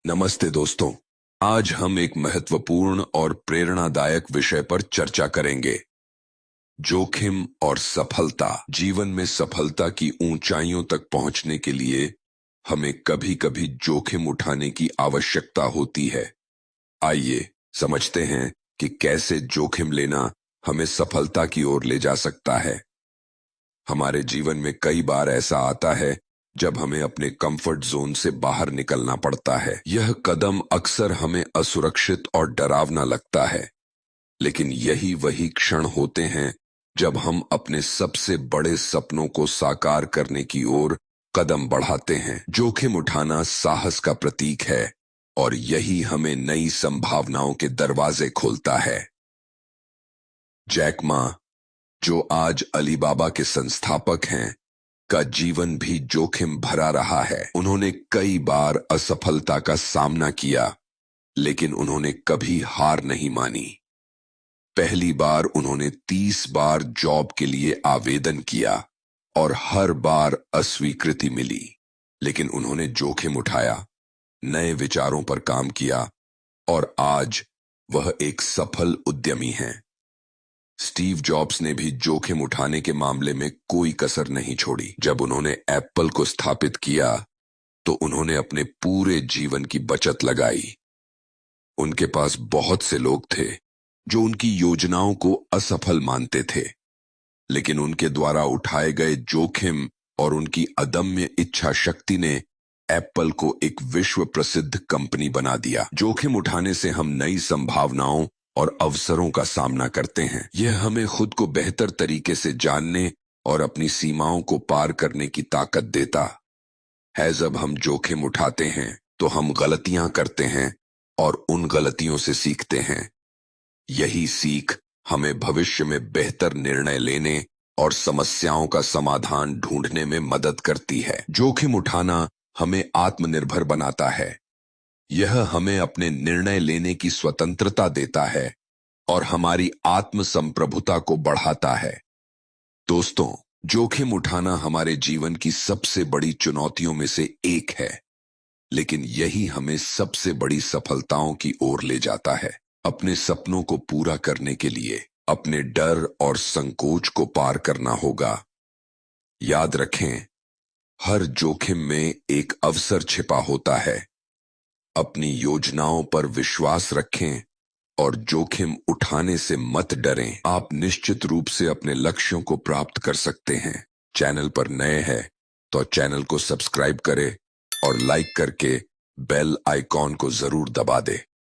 नमस्ते दोस्तों। आज हम एक महत्वपूर्ण और प्रेरणादायक विषय पर चर्चा करेंगे। जोखिम और सफलता। जीवन में सफलता की ऊंचाइयों तक पहुंचने के लिए हमें कभी-कभी जोखिम उठाने की आवश्यकता होती है। आइए समझते हैं कि कैसे जोखिम लेना हमें सफलता की ओर ले जा सकता है। हमारे जीवन में कई बार ऐसा आता है जब हमें अपने कंफर्ट जोन से बाहर निकलना पड़ता है। यह कदम अक्सर हमें असुरक्षित और डरावना लगता है, लेकिन यही वही क्षण होते हैं जब हम अपने सबसे बड़े सपनों को साकार करने की ओर कदम बढ़ाते हैं। जोखिम उठाना साहस का प्रतीक है और यही हमें नई संभावनाओं के दरवाजे खोलता है। जैक मा, जो आज अलीबाबा के संस्थापक हैं, का जीवन भी जोखिम भरा रहा है। उन्होंने कई बार असफलता का सामना किया, लेकिन उन्होंने कभी हार नहीं मानी। पहली बार उन्होंने 30 बार जॉब के लिए आवेदन किया और हर बार अस्वीकृति मिली, लेकिन उन्होंने जोखिम उठाया, नए विचारों पर काम किया और आज वह एक सफल उद्यमी हैं। स्टीव जॉब्स ने भी जोखिम उठाने के मामले में कोई कसर नहीं छोड़ी। जब उन्होंने एप्पल को स्थापित किया तो उन्होंने अपने पूरे जीवन की बचत लगाई। उनके पास बहुत से लोग थे जो उनकी योजनाओं को असफल मानते थे, लेकिन उनके द्वारा उठाए गए जोखिम और उनकी अदम्य इच्छा शक्ति ने एप्पल को एक विश्व प्रसिद्ध कंपनी बना दिया। जोखिम उठाने से हम नई संभावनाओं और अवसरों का सामना करते हैं। यह हमें खुद को बेहतर तरीके से जानने और अपनी सीमाओं को पार करने की ताकत देता है। जब हम जोखिम उठाते हैं तो हम गलतियां करते हैं और उन गलतियों से सीखते हैं। यही सीख हमें भविष्य में बेहतर निर्णय लेने और समस्याओं का समाधान ढूंढने में मदद करती है। जोखिम उठाना हमें आत्मनिर्भर बनाता है। यह हमें अपने निर्णय लेने की स्वतंत्रता देता है और हमारी आत्म संप्रभुता को बढ़ाता है। दोस्तों, जोखिम उठाना हमारे जीवन की सबसे बड़ी चुनौतियों में से एक है, लेकिन यही हमें सबसे बड़ी सफलताओं की ओर ले जाता है। अपने सपनों को पूरा करने के लिए अपने डर और संकोच को पार करना होगा। याद रखें, हर जोखिम में एक अवसर छिपा होता है। अपनी योजनाओं पर विश्वास रखें और जोखिम उठाने से मत डरें। आप निश्चित रूप से अपने लक्ष्यों को प्राप्त कर सकते हैं। चैनल पर नए हैं तो चैनल को सब्सक्राइब करें और लाइक करके बेल आइकॉन को जरूर दबा दें।